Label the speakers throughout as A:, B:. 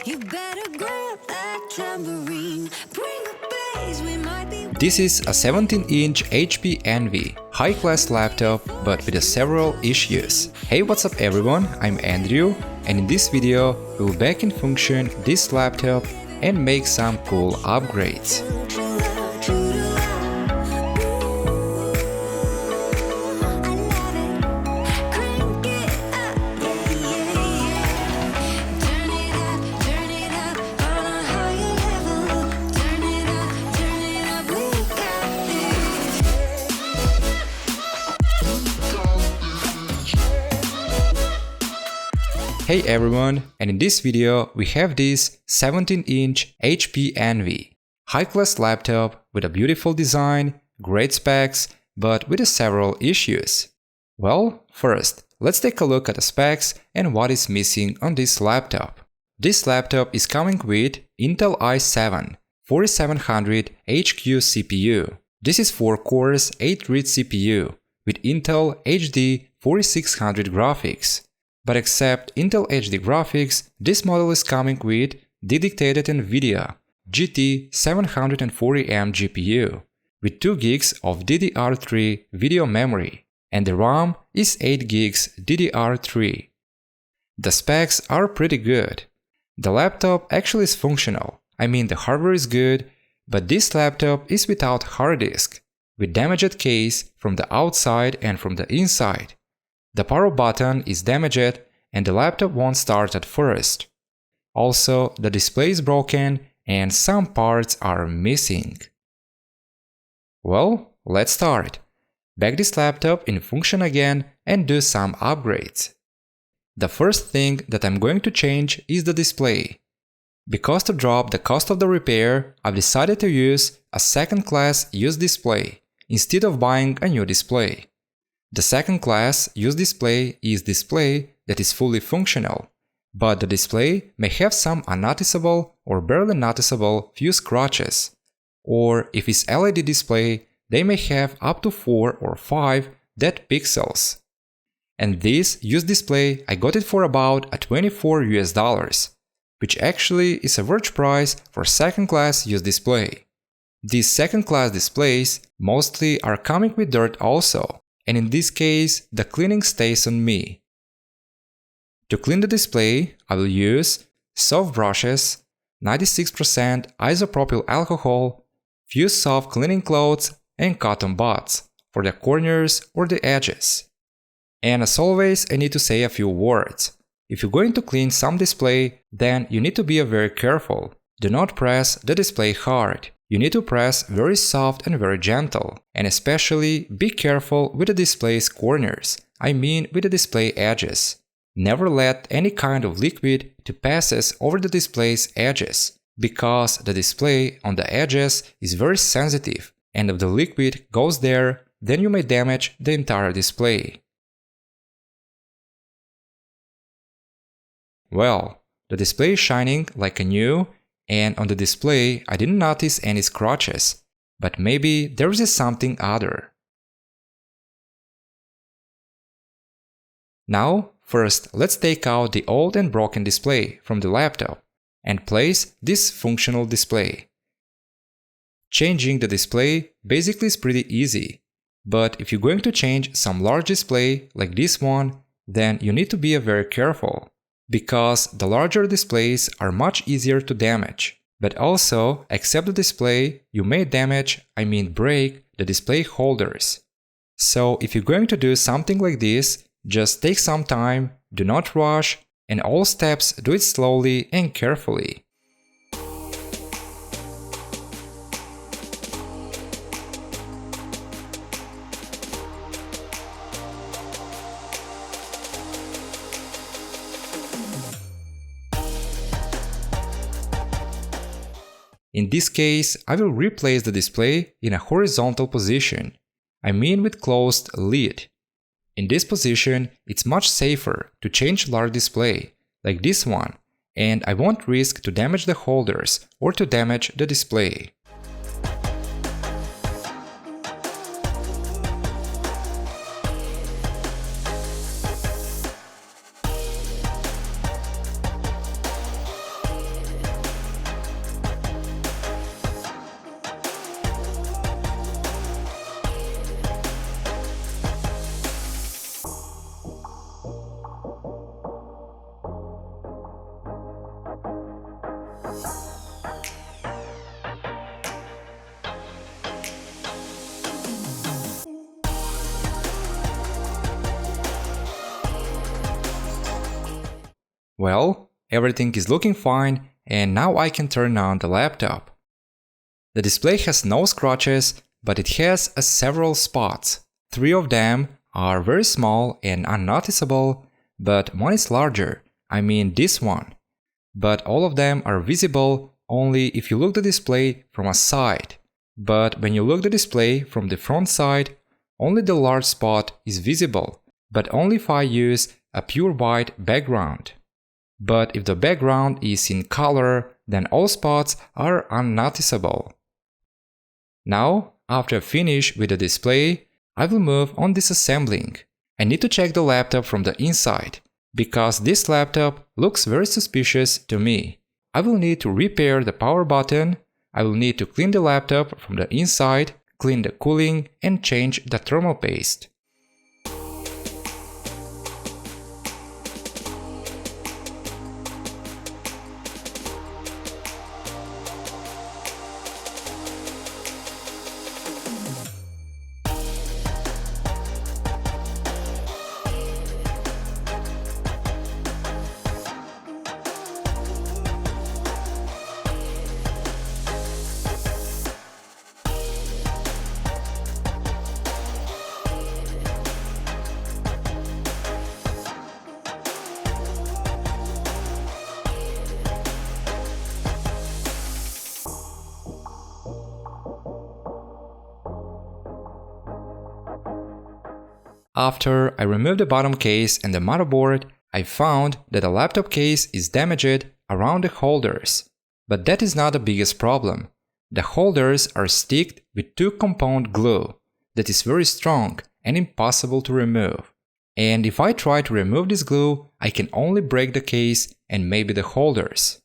A: You better grab that tambourine. Bring the bass, we might be.
B: This is a 17-inch HP Envy, high-class laptop but with several issues. Hey, what's up everyone, I'm Andrew, and in this video we'll back in function this laptop and make some cool upgrades. Hey everyone, and in this video we have this 17-inch HP Envy, high-class laptop with a beautiful design, great specs, but with several issues. Well, first, let's take a look at the specs and what is missing on this laptop. This laptop is coming with Intel i7 4700HQ CPU. This is 4 cores, 8-thread CPU with Intel HD 4600 graphics. But except Intel HD graphics, this model is coming with dedicated Nvidia GT740m GPU with 2 gigs of DDR3 video memory, and the RAM is 8 gigs DDR3. The specs are pretty good. The laptop actually is functional, I mean the hardware is good, but this laptop is without hard disk, with damaged case from the outside and from the inside. The power button is damaged and the laptop won't start at first. Also, the display is broken and some parts are missing. Well, let's start. Back this laptop in function again and do some upgrades. The first thing that I'm going to change is the display. Because to drop the cost of the repair, I've decided to use a second-class used display instead of buying a new display. The second-class used display is display that is fully functional, but the display may have some unnoticeable or barely noticeable few scratches, or if it's LED display, they may have up to 4 or 5 dead pixels. And this used display, I got it for about $24 US, which actually is a average price for second-class used display. These second-class displays mostly are coming with dirt also, and in this case, the cleaning stays on me. To clean the display, I will use soft brushes, 96% isopropyl alcohol, few soft cleaning cloths, and cotton buds for the corners or the edges. And as always, I need to say a few words. If you're going to clean some display, then you need to be very careful. Do not press the display hard. You need to press very soft and very gentle, and especially be careful with the display's corners, I mean with the display edges. Never let any kind of liquid to passes over the display's edges, because the display on the edges is very sensitive, and if the liquid goes there, then you may damage the entire display. Well, the display is shining like a new, and on the display I didn't notice any scratches, but maybe there is something other. Now, first let's take out the old and broken display from the laptop and place this functional display. Changing the display basically is pretty easy, but if you're going to change some large display like this one, then you need to be very careful, because the larger displays are much easier to damage. But also, except the display, you may damage, I mean break, the display holders. So if you're going to do something like this, just take some time, do not rush, and all steps do it slowly and carefully. In this case, I will replace the display in a horizontal position, I mean with closed lid. In this position, it's much safer to change large display, like this one, and I won't risk to damage the holders or to damage the display. Well, everything is looking fine, and now I can turn on the laptop. The display has no scratches, but it has several spots. 3 of them are very small and unnoticeable, but one is larger, I mean this one. But all of them are visible only if you look the display from a side. But when you look the display from the front side, only the large spot is visible, but only if I use a pure white background. But if the background is in color, then all spots are unnoticeable. Now, after I finish with the display, I will move on disassembling. I need to check the laptop from the inside, because this laptop looks very suspicious to me. I will need to repair the power button, I will need to clean the laptop from the inside, clean the cooling, and change the thermal paste. After I removed the bottom case and the motherboard, I found that the laptop case is damaged around the holders. But that is not the biggest problem. The holders are sticked with 2-compound glue that is very strong and impossible to remove. And if I try to remove this glue, I can only break the case and maybe the holders.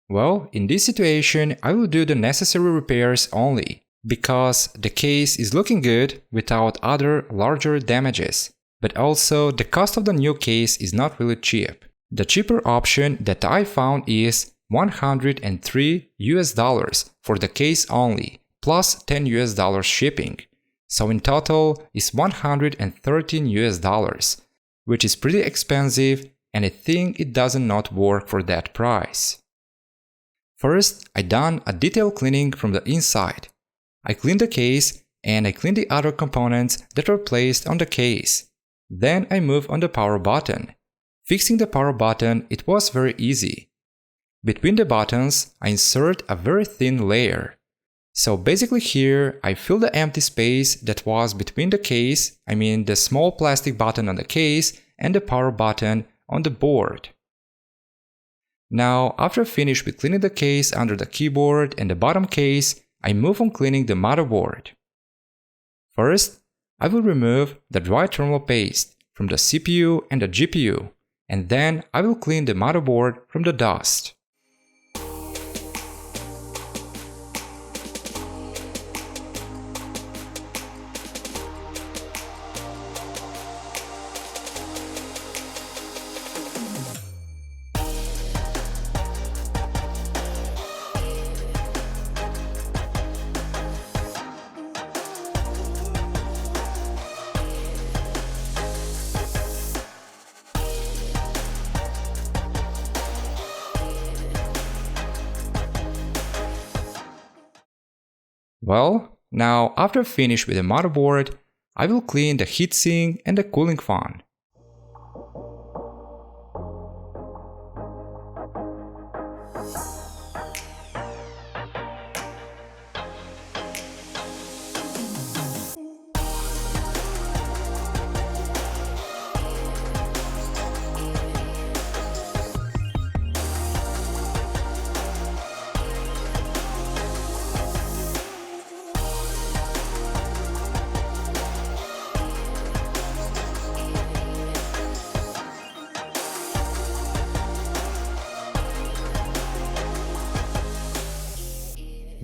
B: Well, in this situation, I will do the necessary repairs only, because the case is looking good without other larger damages. But also, the cost of the new case is not really cheap. The cheaper option that I found is $103 for the case only, plus $10 shipping. So in total is $113, which is pretty expensive, and I think it does not work for that price. First, I done a detailed cleaning from the inside. I cleaned the case and I cleaned the other components that were placed on the case. Then I moved on the power button. Fixing the power button, it was very easy. Between the buttons, I insert a very thin layer. So basically here, I fill the empty space that was between the case, I mean the small plastic button on the case, and the power button on the board. Now, after I finish with cleaning the case under the keyboard and the bottom case, I move on cleaning the motherboard. First, I will remove the dry thermal paste from the CPU and the GPU, and then I will clean the motherboard from the dust. Well, now after I finish with the motherboard, I will clean the heatsink and the cooling fan.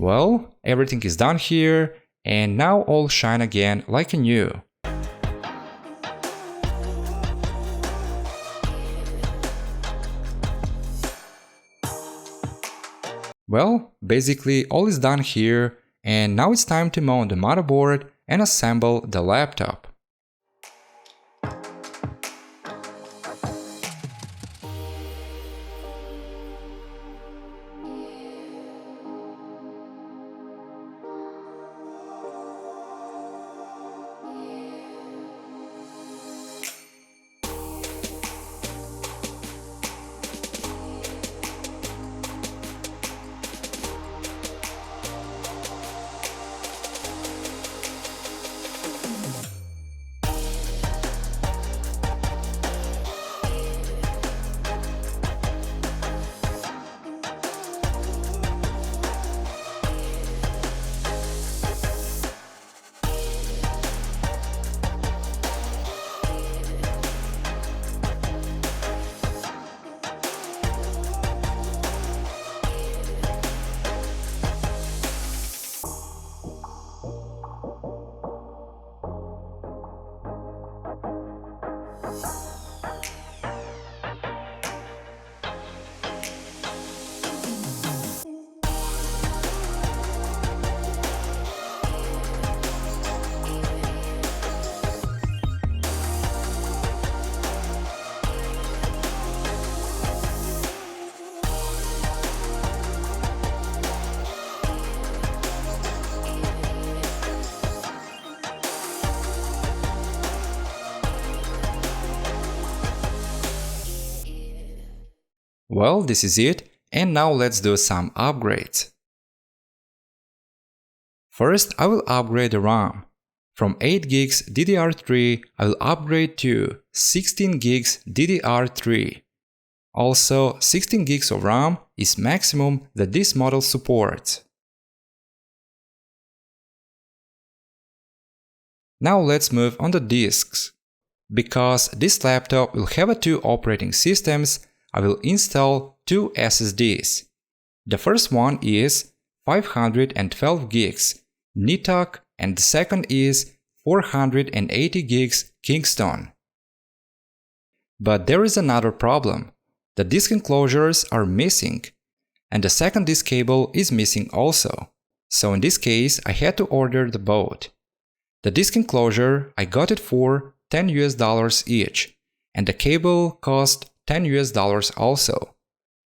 B: Well, everything is done here, and now all shine again like new. Well, basically all is done here, and now it's time to mount the motherboard and assemble the laptop. Well, this is it, and now let's do some upgrades. First, I will upgrade the RAM. From 8 gigs DDR3, I will upgrade to 16 gigs DDR3. Also, 16 gigs of RAM is maximum that this model supports. Now let's move on to disks. Because this laptop will have 2 operating systems, I will install 2 SSDs. The first one is 512 gigs Nitok, and the second is 480 gigs Kingston. But there is another problem. The disk enclosures are missing, and the second disk cable is missing also. So in this case, I had to order the both. The disk enclosure, I got it for $10 each, and the cable cost $10 also.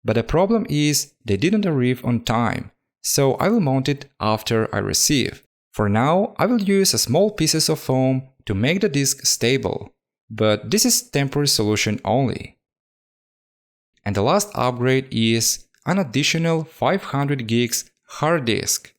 B: But the problem is they didn't arrive on time, so I will mount it after I receive. For now, I will use a small pieces of foam to make the disk stable, but this is temporary solution only. And the last upgrade is an additional 500 gigs hard disk.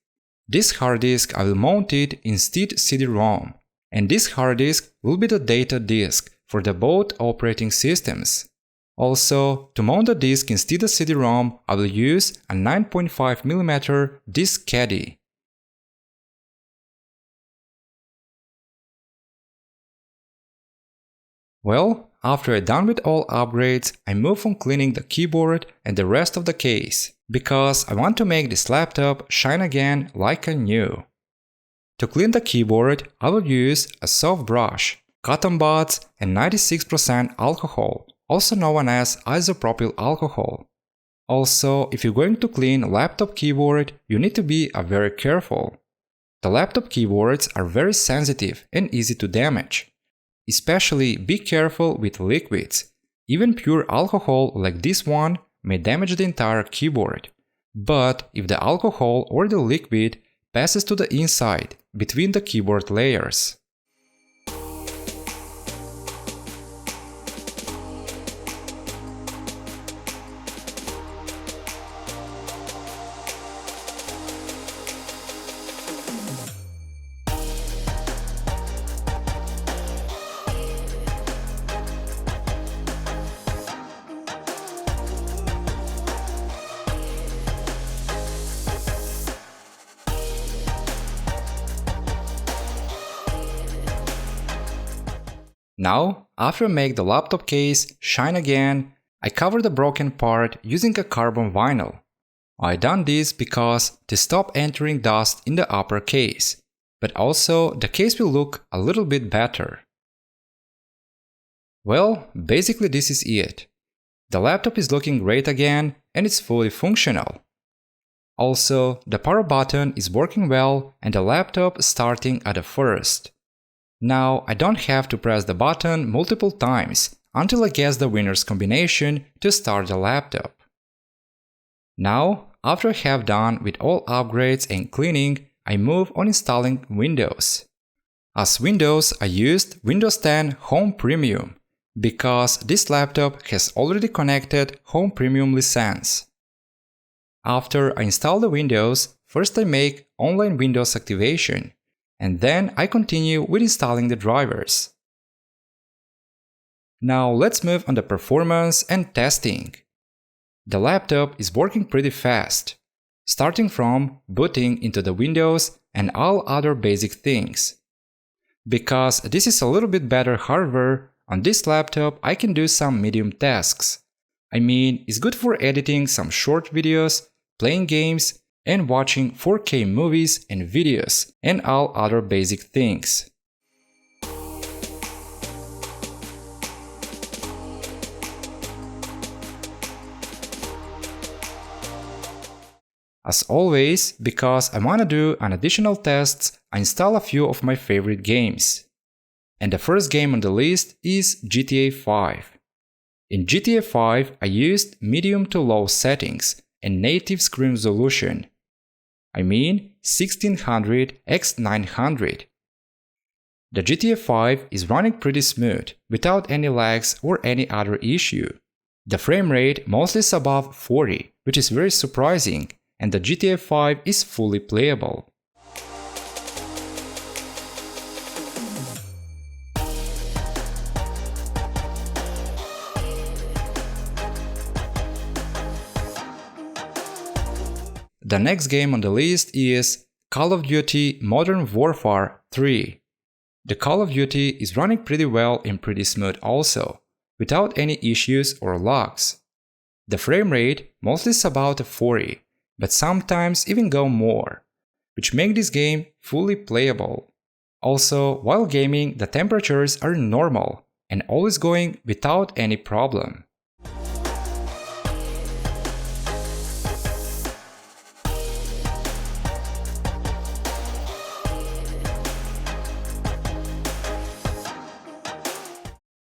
B: This hard disk I will mount it instead CD-ROM, and this hard disk will be the data disk for the both operating systems. Also, to mount the disk instead of CD-ROM, I will use a 9.5mm disk caddy. Well, after I'm done with all upgrades, I move on cleaning the keyboard and the rest of the case, because I want to make this laptop shine again like new. To clean the keyboard, I will use a soft brush, cotton buds and 96% alcohol, also known as isopropyl alcohol. Also, if you're going to clean a laptop keyboard, you need to be very careful. The laptop keyboards are very sensitive and easy to damage. Especially be careful with liquids. Even pure alcohol like this one may damage the entire keyboard. But if the alcohol or the liquid passes to the inside, between the keyboard layers. Now, after I make the laptop case shine again, I cover the broken part using a carbon vinyl. I done this because to stop entering dust in the upper case, but also the case will look a little bit better. Well, basically this is it. The laptop is looking great again and it's fully functional. Also, the power button is working well and the laptop starting at the first. Now I don't have to press the button multiple times until I guess the winner's combination to start the laptop. Now, after I have done with all upgrades and cleaning, I move on installing Windows. As Windows, I used Windows 10 Home Premium, because this laptop has already connected Home Premium license. After I install the Windows, first I make online Windows activation, and then I continue with installing the drivers. Now let's move on to performance and testing. The laptop is working pretty fast, starting from booting into the Windows and all other basic things. Because this is a little bit better hardware, on this laptop I can do some medium tasks. I mean, it's good for editing some short videos, playing games, and watching 4K movies and videos, and all other basic things. As always, because I wanna do an additional tests, I install a few of my favorite games. And the first game on the list is GTA 5. In GTA 5, I used medium to low settings and native screen resolution. I mean 1600 x 900. The GTA 5 is running pretty smooth, without any lags or any other issue. The frame rate mostly is above 40, which is very surprising, and the GTA 5 is fully playable. The next game on the list is Call of Duty Modern Warfare 3. The Call of Duty is running pretty well and pretty smooth also, without any issues or lags. The frame rate mostly is about 40, but sometimes even go more, which make this game fully playable. Also, while gaming, the temperatures are normal and always going without any problem.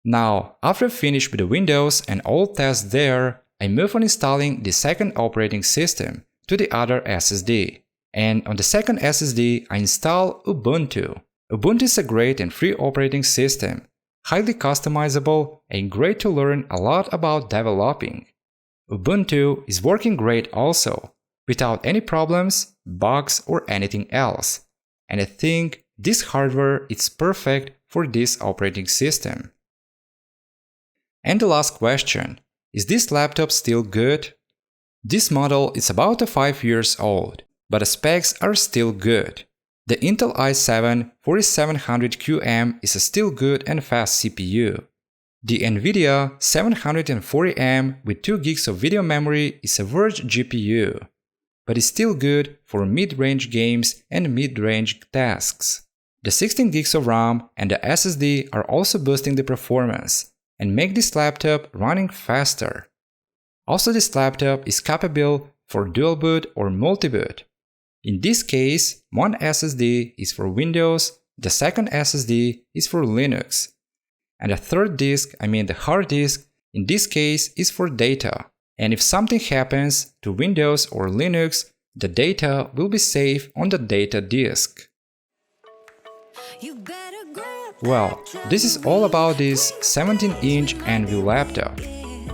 B: Now, after I finish with the Windows and all tests there, I move on installing the second operating system to the other SSD. And on the second SSD, I install Ubuntu. Ubuntu is a great and free operating system, highly customizable and great to learn a lot about developing. Ubuntu is working great also, without any problems, bugs or anything else. And I think this hardware is perfect for this operating system. And the last question, is this laptop still good? This model is about 5 years old, but the specs are still good. The Intel i7-4700QM is a still good and fast CPU. The Nvidia 740m with 2 GB of video memory is a Verge GPU, but is still good for mid-range games and mid-range tasks. The 16 GB of RAM and the SSD are also boosting the performance and make this laptop running faster. Also, this laptop is capable for dual boot or multi-boot. In this case, one SSD is for Windows, the second SSD is for Linux, and the third disk, the hard disk, in this case is for data. And if something happens to Windows or Linux, the data will be safe on the data disk. Well, this is all about this 17-inch Anvil laptop.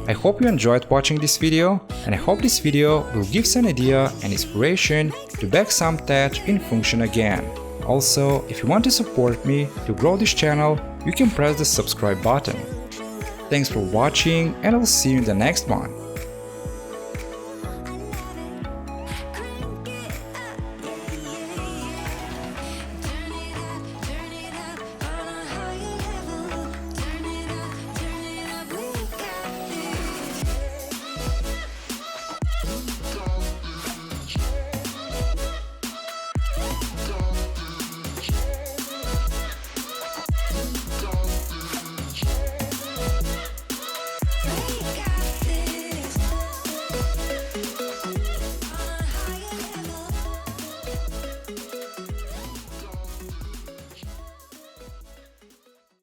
B: I hope you enjoyed watching this video, and I hope this video will give some idea and inspiration to back some tech in function again. Also, if you want to support me to grow this channel, you can press the subscribe button. Thanks for watching, and I'll see you in the next one.